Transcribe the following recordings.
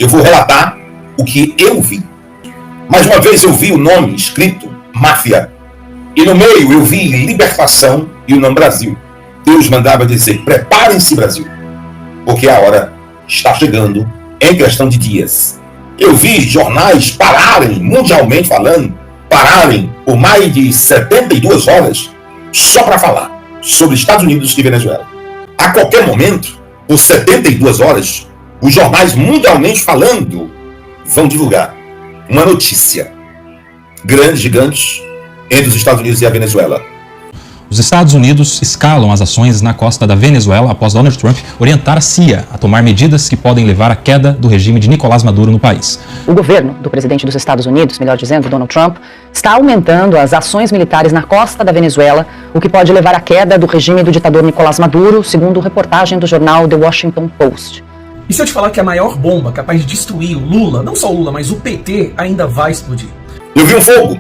Eu vou relatar o que eu vi. Mais uma vez eu vi o nome escrito máfia. E no meio eu vi libertação e o nome Brasil. Deus mandava dizer: preparem-se, Brasil, porque a hora está chegando em questão de dias. Eu vi jornais pararem, mundialmente falando, pararem por mais de 72 horas só para falar sobre Estados Unidos e Venezuela. A qualquer momento, por 72 horas, os jornais mundialmente falando vão divulgar uma notícia grande, gigante, entre os Estados Unidos e a Venezuela. Os Estados Unidos escalam as ações na costa da Venezuela após Donald Trump orientar a CIA a tomar medidas que podem levar à queda do regime de Nicolás Maduro no país. O governo do presidente dos Estados Unidos, melhor dizendo, Donald Trump, está aumentando as ações militares na costa da Venezuela, o que pode levar à queda do regime do ditador Nicolás Maduro, segundo reportagem do jornal The Washington Post. E se eu te falar que a maior bomba capaz de destruir o Lula, não só o Lula, mas o PT, ainda vai explodir? Eu vi um fogo,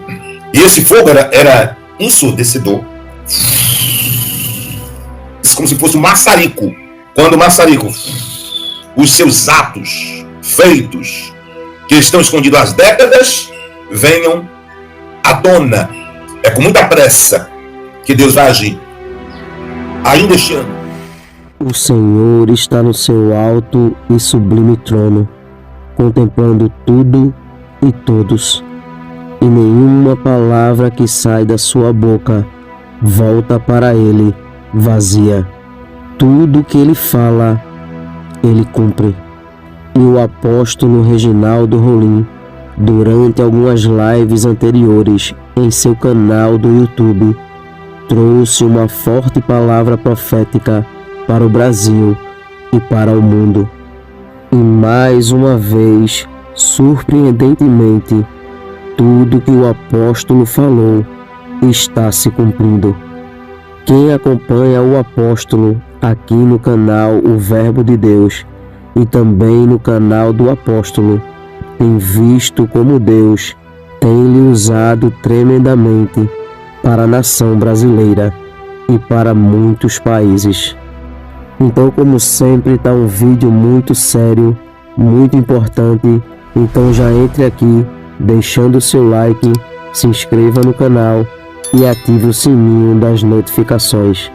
e esse fogo era ensurdecedor. Como se fosse um maçarico. Quando o maçarico, os seus atos feitos, que estão escondidos há décadas, venham à tona. É com muita pressa que Deus vai agir. Ainda este ano. O Senhor está no seu alto e sublime trono, contemplando tudo e todos, e nenhuma palavra que sai da sua boca volta para ele vazia. Tudo que ele fala, ele cumpre. E o apóstolo Reginaldo Rolim, durante algumas lives anteriores em seu canal do YouTube, trouxe uma forte palavra profética para o Brasil e para o mundo. E mais uma vez, surpreendentemente, tudo que o apóstolo falou está se cumprindo. Quem acompanha o apóstolo aqui no canal O Verbo de Deus e também no canal do apóstolo tem visto como Deus tem lhe usado tremendamente para a nação brasileira e para muitos países. Então, como sempre, está um vídeo muito sério, muito importante. Então já entre aqui, deixando o seu like, se inscreva no canal e ative o sininho das notificações,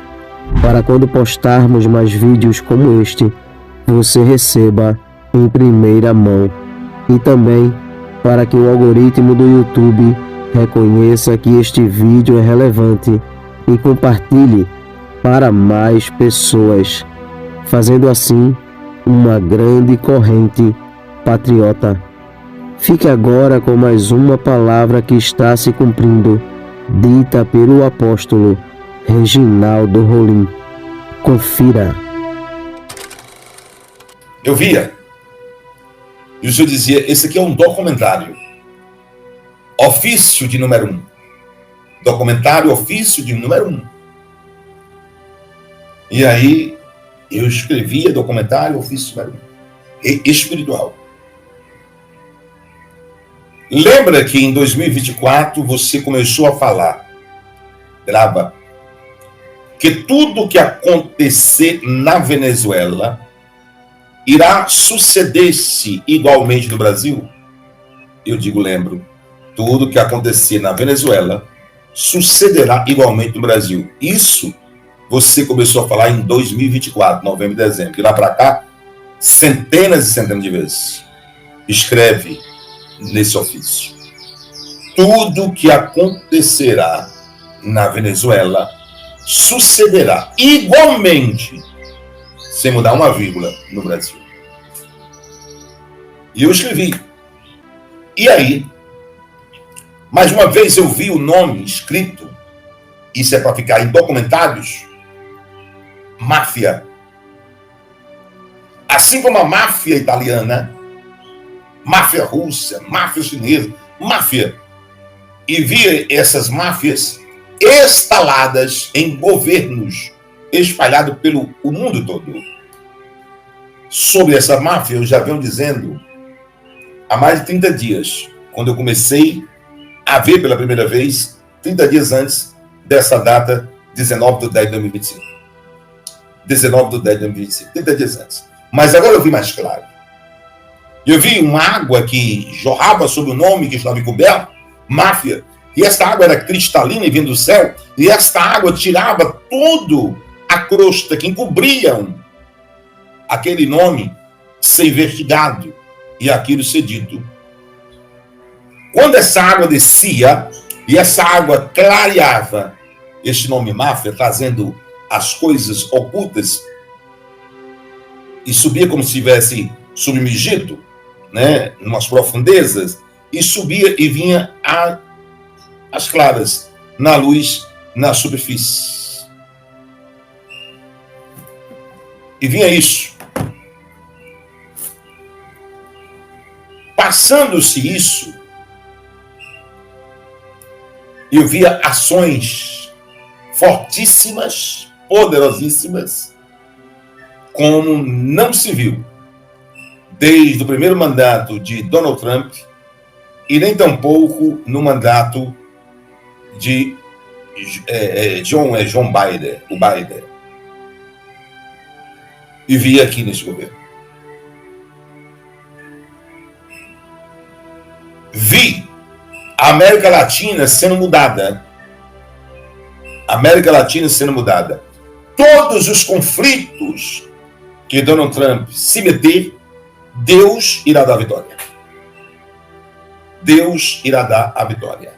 para quando postarmos mais vídeos como este, você receba em primeira mão. E também para que o algoritmo do YouTube reconheça que este vídeo é relevante e compartilhe para mais pessoas, fazendo assim uma grande corrente patriota. Fique agora com mais uma palavra que está se cumprindo, dita pelo apóstolo Reginaldo Rolim. Confira. Eu via, e o senhor dizia: esse aqui é um documentário. Ofício de número 1. Documentário, ofício de número 1. E aí, eu escrevia documentário, ofício número 1. Espiritual. Lembra que em 2024 você começou a falar, grava, que tudo que acontecer na Venezuela irá suceder-se igualmente no Brasil? Eu digo, lembro. Tudo que acontecer na Venezuela sucederá igualmente no Brasil. Isso você começou a falar em 2024, novembro e dezembro. De lá para cá, centenas e centenas de vezes. Escreve nesse ofício: tudo que acontecerá na Venezuela sucederá igualmente, sem mudar uma vírgula, no Brasil. E eu escrevi. E aí, mais uma vez eu vi o nome escrito, isso é para ficar em documentários, máfia. Assim como a máfia italiana, máfia russa, máfia chinesa, máfia. E via essas máfias instaladas em governos espalhados pelo o mundo todo. Sobre essa máfia, eu já venho dizendo há mais de 30 dias, quando eu comecei a ver pela primeira vez, 30 dias antes dessa data, 19/10/2025. 19/10/2025, 30 dias antes. Mas agora eu vi mais claro. Eu vi uma água que jorrava sob o nome que estava encoberto, máfia, e esta água era cristalina e vinha do céu, e esta água tirava toda a crosta que encobriam aquele nome ser investigado e aquilo ser dito. Quando essa água descia e essa água clareava este nome máfia, trazendo as coisas ocultas, e subia como se estivesse submergido, né, em umas profundezas, e subia e vinha as claras, na luz, na superfície. E vinha isso. Passando-se isso, eu via ações fortíssimas, poderosíssimas, como não se viu desde o primeiro mandato de Donald Trump e nem tampouco no mandato de John Biden, o Biden. E vi aqui nesse governo. Vi a América Latina sendo mudada. América Latina sendo mudada. Todos os conflitos que Donald Trump se meter, Deus irá dar a vitória. Deus irá dar a vitória.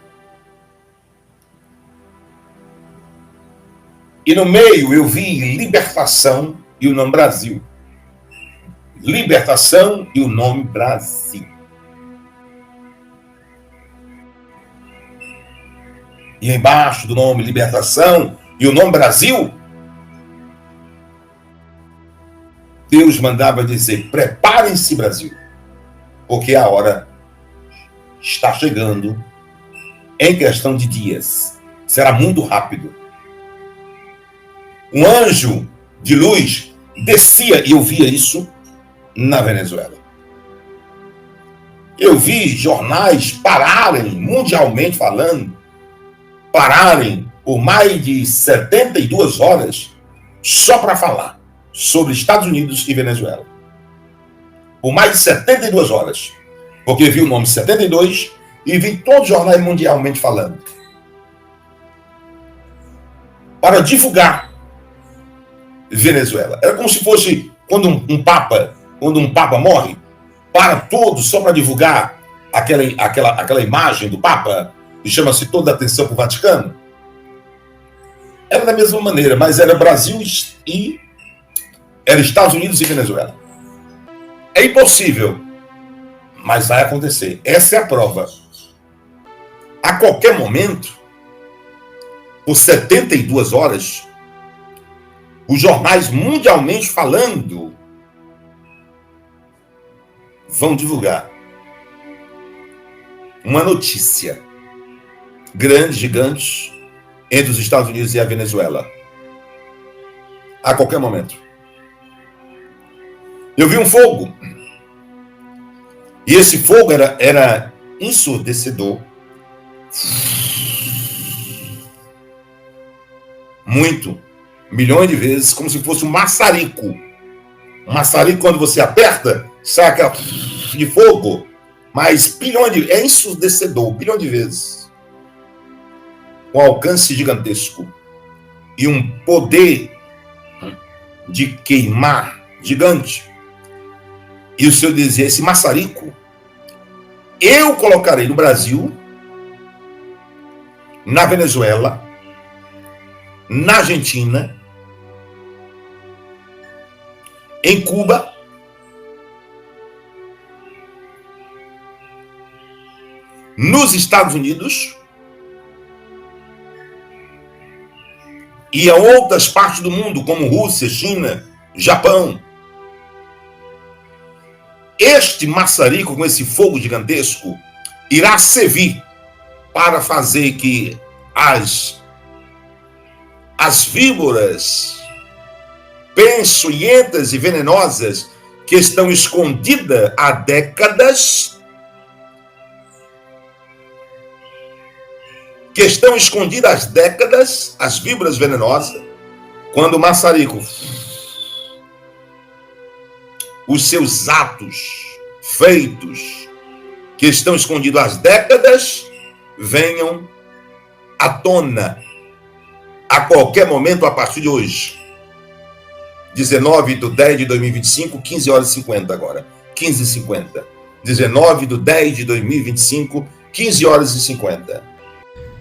E no meio eu vi libertação e o nome Brasil. Libertação e o nome Brasil. E embaixo do nome libertação e o nome Brasil, Deus mandava dizer: preparem-se, Brasil, porque a hora está chegando em questão de dias. Será muito rápido. Um anjo de luz descia, e eu via isso na Venezuela. Eu vi jornais pararem, mundialmente falando, pararem por mais de 72 horas só para falar sobre Estados Unidos e Venezuela. Por mais de 72 horas. Porque vi o nome 72 e vi todos os jornais mundialmente falando. Para divulgar Venezuela. Era como se fosse quando um Papa morre, para todos só para divulgar aquela imagem do Papa, e chama-se toda a atenção para o Vaticano. Era da mesma maneira, mas era Brasil e era Estados Unidos e Venezuela. É impossível, mas vai acontecer. Essa é a prova. A qualquer momento, por 72 horas, os jornais mundialmente falando vão divulgar uma notícia grande, gigante, entre os Estados Unidos e a Venezuela. A qualquer momento. Eu vi um fogo. E esse fogo era ensurdecedor. Muito. Milhões de vezes, como se fosse um maçarico. Um maçarico, quando você aperta, sai aquela de fogo. Mas bilhões de... é ensurdecedor, bilhões de vezes. Um alcance gigantesco. E um poder de queimar gigante. E o Senhor dizia: esse maçarico eu colocarei no Brasil, na Venezuela, na Argentina, em Cuba, nos Estados Unidos e a outras partes do mundo, como Rússia, China, Japão. Este maçarico, com esse fogo gigantesco, irá servir para fazer que as víboras peçonhentas e venenosas que estão escondidas há décadas, as víboras venenosas, quando o maçarico, os seus atos feitos que estão escondidos há décadas venham à tona a qualquer momento a partir de hoje. 19/10/2025, 15h50 agora. 15h50. 19/10/2025, 15h50.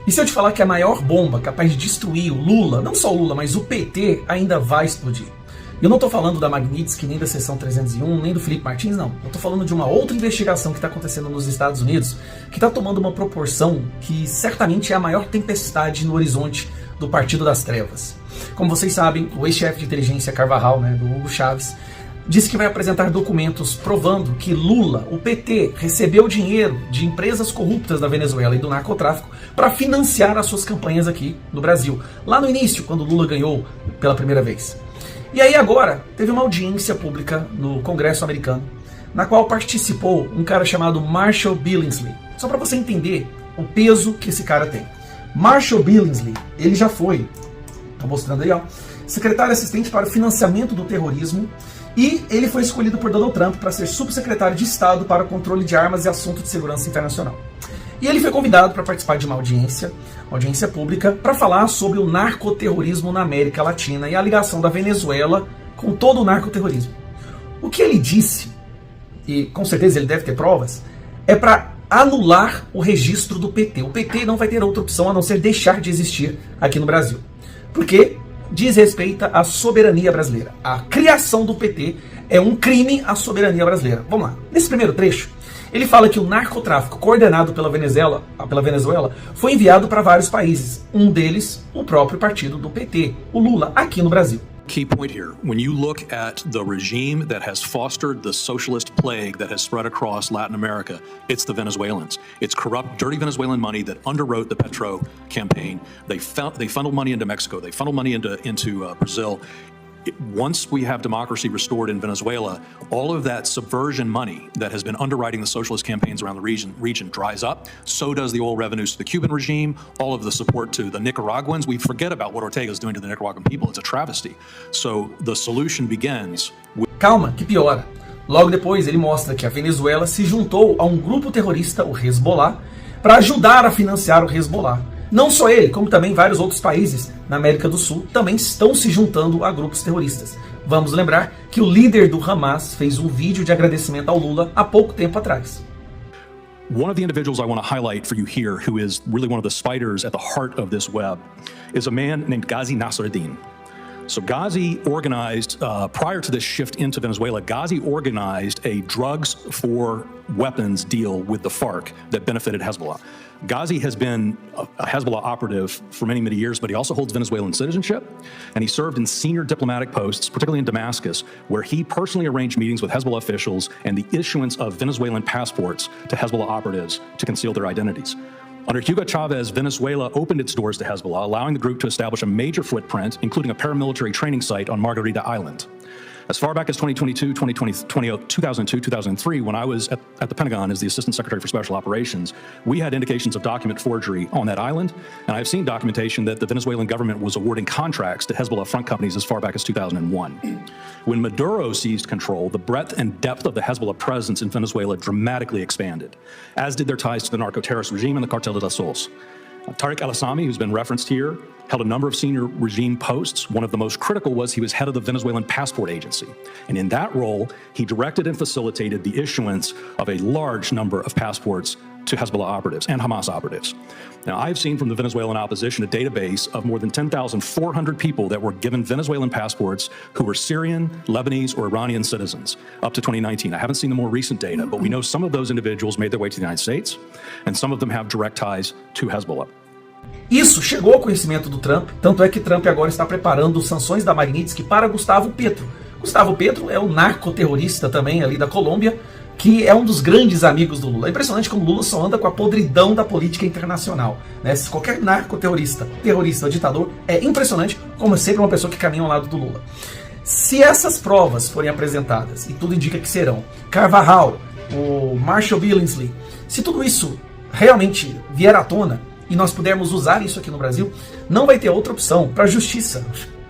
E se eu te falar que a maior bomba capaz de destruir o Lula, não só o Lula, mas o PT, ainda vai explodir? Eu não estou falando da Magnitsky, nem da Seção 301, nem do Felipe Martins, não. Eu estou falando de uma outra investigação que está acontecendo nos Estados Unidos, que está tomando uma proporção que certamente é a maior tempestade no horizonte do Partido das Trevas. Como vocês sabem, o ex-chefe de inteligência Carvajal, do Hugo Chávez, disse que vai apresentar documentos provando que Lula, o PT, recebeu dinheiro de empresas corruptas da Venezuela e do narcotráfico para financiar as suas campanhas aqui no Brasil. Lá no início, quando Lula ganhou pela primeira vez. E aí agora, teve uma audiência pública no Congresso americano, na qual participou um cara chamado Marshall Billingsley. Só para você entender o peso que esse cara tem. Marshall Billingsley, ele já foi, tô mostrando aí, secretário assistente para o financiamento do terrorismo, e ele foi escolhido por Donald Trump para ser subsecretário de Estado para o controle de armas e assuntos de segurança internacional. E ele foi convidado para participar de uma audiência pública, para falar sobre o narcoterrorismo na América Latina e a ligação da Venezuela com todo o narcoterrorismo. O que ele disse, e com certeza ele deve ter provas, é para anular o registro do PT. O PT não vai ter outra opção a não ser deixar de existir aqui no Brasil. Porque diz respeito à soberania brasileira. A criação do PT é um crime à soberania brasileira. Vamos lá. Nesse primeiro trecho, ele fala que o narcotráfico coordenado pela Venezuela foi enviado para vários países. Um deles, o próprio partido do PT, o Lula, aqui no Brasil. Key point here, when you look at the regime that has fostered the socialist plague that has spread across Latin America, it's the Venezuelans. It's corrupt, dirty Venezuelan money that underwrote the Petro campaign. They funneled money into Mexico. They funneled money into Brazil. Once we have democracy restored in Venezuela, all of that subversion money that has been underwriting the socialist campaigns around the region dries up. So does the oil revenues to the Cuban regime, all of the support to the Nicaraguans. We forget about what Ortega is doing to the Nicaraguan people. It's a travesty. So the solution begins with... Calma, que piora. Logo depois ele mostra que a Venezuela se juntou a um grupo terrorista, o Hezbollah, para ajudar a financiar o Hezbollah. Não só ele, como também vários outros países na América do Sul também estão se juntando a grupos terroristas. Vamos lembrar que o líder do Hamas fez um vídeo de agradecimento ao Lula há pouco tempo atrás. One of the individuals I want to highlight for you here, who is really one of the spiders at the heart of this web, is a man named Ghazi Nasruddin. So Ghazi organized, prior to this shift into Venezuela, Ghazi organized a drugs for weapons deal with the FARC that benefited Hezbollah. Ghazi has been a Hezbollah operative for many, many years, but he also holds Venezuelan citizenship, and he served in senior diplomatic posts, particularly in Damascus, where he personally arranged meetings with Hezbollah officials and the issuance of Venezuelan passports to Hezbollah operatives to conceal their identities. Under Hugo Chavez, Venezuela opened its doors to Hezbollah, allowing the group to establish a major footprint, including a paramilitary training site on Margarita Island. As far back as 2002, 2003, when I was at the Pentagon as the Assistant Secretary for Special Operations, we had indications of document forgery on that island, and I've seen documentation that the Venezuelan government was awarding contracts to Hezbollah front companies as far back as 2001. When Maduro seized control, the breadth and depth of the Hezbollah presence in Venezuela dramatically expanded, as did their ties to the narco-terrorist regime and the Cartel de los Sols. Tariq al-Assami, who's been referenced here, held a number of senior regime posts. One of the most critical was he was head of the Venezuelan Passport Agency. And in that role, he directed and facilitated the issuance of a large number of passports to Hezbollah operatives and Hamas operatives. Now, I've seen from the Venezuelan opposition a database of more than 10,400 people that were given Venezuelan passports who were Syrian, Lebanese, or Iranian citizens up to 2019. I haven't seen the more recent data, but we know some of those individuals made their way to the United States, and some of them have direct ties to Hezbollah. Isso chegou ao conhecimento do Trump, tanto é que Trump agora está preparando sanções da Magnitsky para Gustavo Petro. Gustavo Petro é um narcoterrorista também ali da Colômbia, que é um dos grandes amigos do Lula. É impressionante como o Lula só anda com a podridão da política internacional, né? Se qualquer narcoterrorista, terrorista, ditador, é impressionante como é sempre uma pessoa que caminha ao lado do Lula. Se essas provas forem apresentadas, e tudo indica que serão, Carvajal, o Marshall Billingsley, se tudo isso realmente vier à tona, e nós pudermos usar isso aqui no Brasil, não vai ter outra opção para a justiça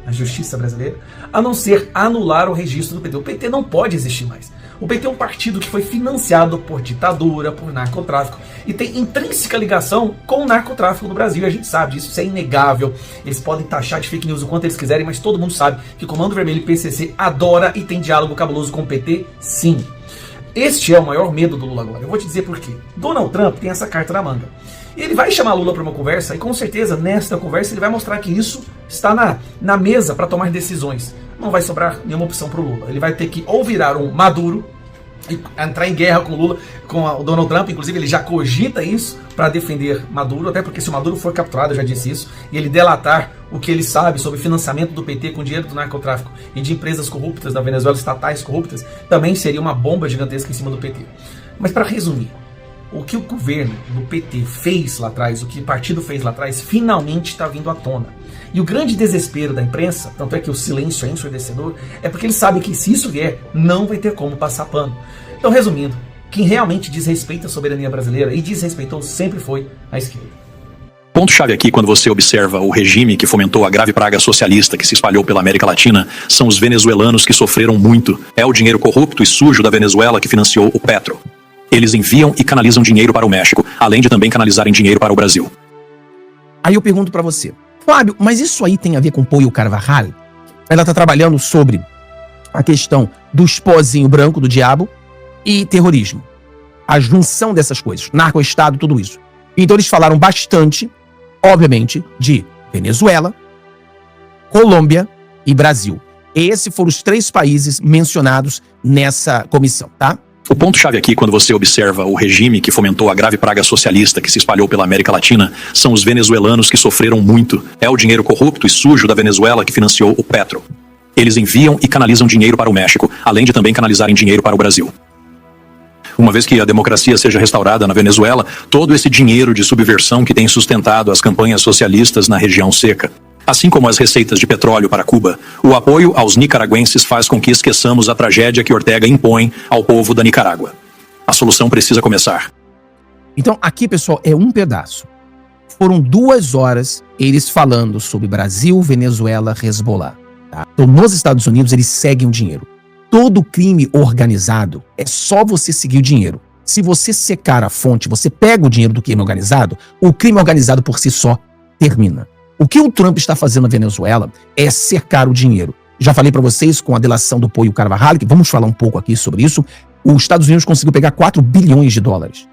na justiça brasileira, a não ser anular o registro do PT. O PT não pode existir mais. O PT é um partido que foi financiado por ditadura, por narcotráfico, e tem intrínseca ligação com o narcotráfico no Brasil. A gente sabe disso, isso é inegável. Eles podem taxar de fake news o quanto eles quiserem, mas todo mundo sabe que Comando Vermelho e PCC adora e tem diálogo cabuloso com o PT, sim. Este é o maior medo do Lula agora. Eu vou te dizer por quê. Donald Trump tem essa carta na manga. Ele vai chamar Lula para uma conversa e com certeza nesta conversa ele vai mostrar que isso está na mesa para tomar decisões. Não vai sobrar nenhuma opção para o Lula. Ele vai ter que ou virar um Maduro e entrar em guerra com o Lula, com o Donald Trump. Inclusive ele já cogita isso para defender Maduro, até porque se o Maduro for capturado, eu já disse isso, e ele delatar o que ele sabe sobre financiamento do PT com dinheiro do narcotráfico e de empresas corruptas da Venezuela, estatais corruptas, também seria uma bomba gigantesca em cima do PT. Mas para resumir, o que o governo do PT fez lá atrás, o que o partido fez lá atrás, finalmente está vindo à tona. E o grande desespero da imprensa, tanto é que o silêncio é ensurdecedor, é porque eles sabem que se isso vier, não vai ter como passar pano. Então, resumindo, quem realmente desrespeita a soberania brasileira, e desrespeitou, sempre foi a esquerda. Ponto-chave aqui, quando você observa o regime que fomentou a grave praga socialista que se espalhou pela América Latina, são os venezuelanos que sofreram muito. É o dinheiro corrupto e sujo da Venezuela que financiou o Petro. Eles enviam e canalizam dinheiro para o México, além de também canalizarem dinheiro para o Brasil. Aí eu pergunto pra você, Fábio, mas isso aí tem a ver com Poio Carvajal? Ela tá trabalhando sobre a questão dos pozinhos branco do diabo e terrorismo. A junção dessas coisas, narco-estado, tudo isso. Então eles falaram bastante, obviamente, de Venezuela, Colômbia e Brasil. Esses foram os 3 países mencionados nessa comissão, tá? O ponto-chave aqui, quando você observa o regime que fomentou a grave praga socialista que se espalhou pela América Latina, são os venezuelanos que sofreram muito. É o dinheiro corrupto e sujo da Venezuela que financiou o Petro. Eles enviam e canalizam dinheiro para o México, além de também canalizarem dinheiro para o Brasil. Uma vez que a democracia seja restaurada na Venezuela, todo esse dinheiro de subversão que tem sustentado as campanhas socialistas na região seca, assim como as receitas de petróleo para Cuba, o apoio aos nicaragüenses faz com que esqueçamos a tragédia que Ortega impõe ao povo da Nicarágua. A solução precisa começar. Então, aqui, pessoal, é um pedaço. Foram 2 horas eles falando sobre Brasil, Venezuela, Hezbollah. Tá? Então, nos Estados Unidos, eles seguem o dinheiro. Todo crime organizado é só você seguir o dinheiro. Se você secar a fonte, você pega o dinheiro do crime organizado, o crime organizado por si só termina. O que o Trump está fazendo na Venezuela é cercar o dinheiro. Já falei para vocês com a delação do Poio Carvajal, que vamos falar um pouco aqui sobre isso. Os Estados Unidos conseguiu pegar 4 bilhões de dólares.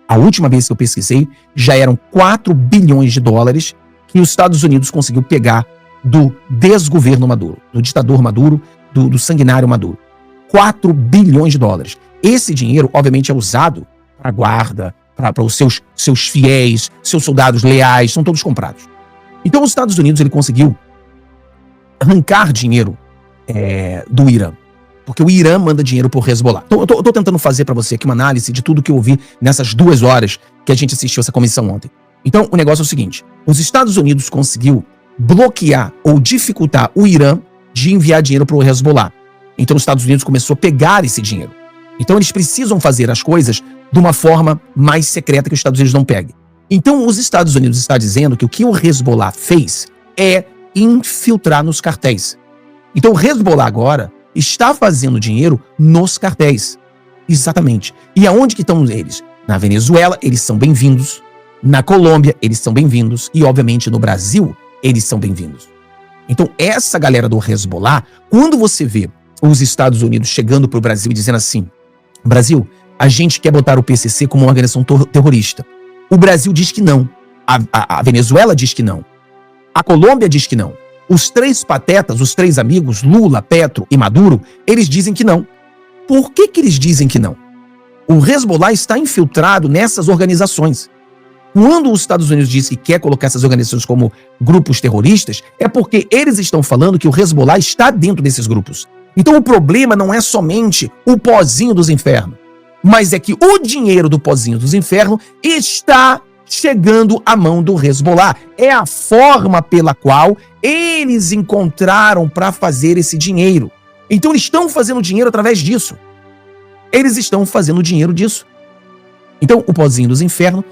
A última vez que eu pesquisei, já eram 4 bilhões de dólares que os Estados Unidos conseguiu pegar do desgoverno Maduro, do ditador Maduro, do sanguinário Maduro. 4 bilhões de dólares. Esse dinheiro, obviamente, é usado para a guarda, para os seus fiéis, seus soldados leais, são todos comprados. Então, os Estados Unidos ele conseguiu arrancar dinheiro do Irã, porque o Irã manda dinheiro por Hezbollah. Então, eu tô tentando fazer para você aqui uma análise de tudo que eu ouvi nessas 2 horas que a gente assistiu essa comissão ontem. Então, o negócio é o seguinte, os Estados Unidos conseguiu bloquear ou dificultar o Irã de enviar dinheiro para o Hezbollah. Então, os Estados Unidos começou a pegar esse dinheiro. Então, eles precisam fazer as coisas de uma forma mais secreta que os Estados Unidos não peguem. Então, os Estados Unidos está dizendo que o que o Hezbollah fez é infiltrar nos cartéis. Então, o Hezbollah agora está fazendo dinheiro nos cartéis. Exatamente. E aonde que estão eles? Na Venezuela, eles são bem-vindos. Na Colômbia, eles são bem-vindos. E, obviamente, no Brasil, eles são bem-vindos. Então, essa galera do Hezbollah, quando você vê os Estados Unidos chegando para o Brasil e dizendo assim, Brasil, a gente quer botar o PCC como uma organização terrorista. O Brasil diz que não. A Venezuela diz que não. A Colômbia diz que não. Os 3 patetas, os 3 amigos, Lula, Petro e Maduro, eles dizem que não. Por que eles dizem que não? O Hezbollah está infiltrado nessas organizações. Quando os Estados Unidos diz que quer colocar essas organizações como grupos terroristas, é porque eles estão falando que o Hezbollah está dentro desses grupos. Então o problema não é somente o pozinho dos infernos, mas é que o dinheiro do pozinho dos infernos está chegando à mão do Hezbollah. É a forma pela qual eles encontraram para fazer esse dinheiro. Então eles estão fazendo dinheiro através disso. Eles estão fazendo dinheiro disso. Então o pozinho dos infernos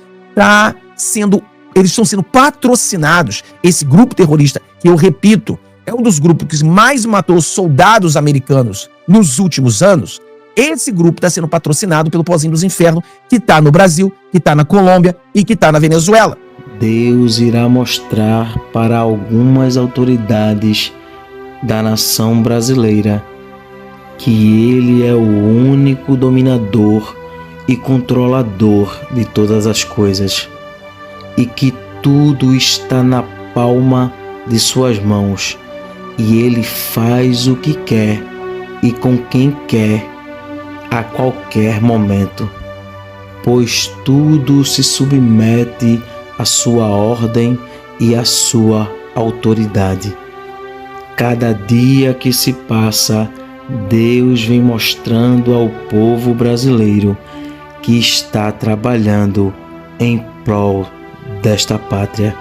eles estão sendo patrocinados. Esse grupo terrorista, que eu repito, é um dos grupos que mais matou soldados americanos nos últimos anos. Esse grupo está sendo patrocinado pelo Pozinho dos Infernos, que está no Brasil, que está na Colômbia e que está na Venezuela. Deus irá mostrar para algumas autoridades da nação brasileira que Ele é o único dominador e controlador de todas as coisas e que tudo está na palma de suas mãos e Ele faz o que quer e com quem quer a qualquer momento, pois tudo se submete à sua ordem e à sua autoridade. Cada dia que se passa, Deus vem mostrando ao povo brasileiro que está trabalhando em prol desta pátria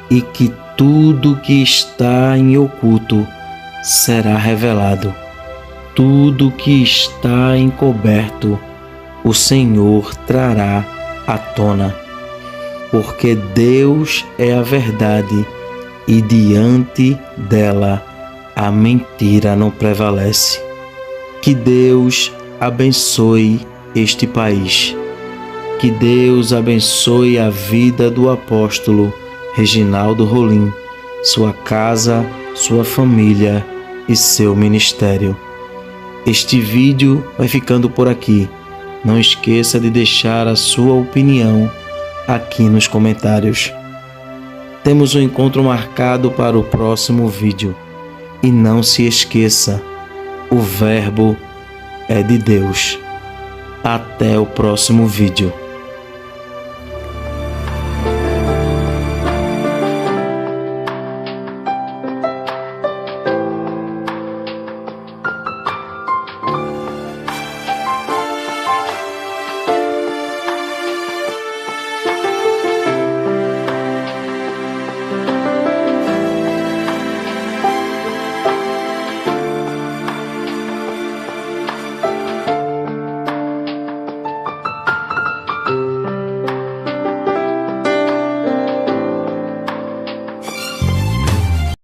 e que tudo que está em oculto será revelado. Tudo que está encoberto, o Senhor trará à tona, porque Deus é a verdade e diante dela a mentira não prevalece. Que Deus abençoe este país. Que Deus abençoe a vida do apóstolo Reginaldo Rolim, sua casa, sua família e seu ministério. Este vídeo vai ficando por aqui. Não esqueça de deixar a sua opinião aqui nos comentários. Temos um encontro marcado para o próximo vídeo. E não se esqueça, o Verbo é de Deus. Até o próximo vídeo.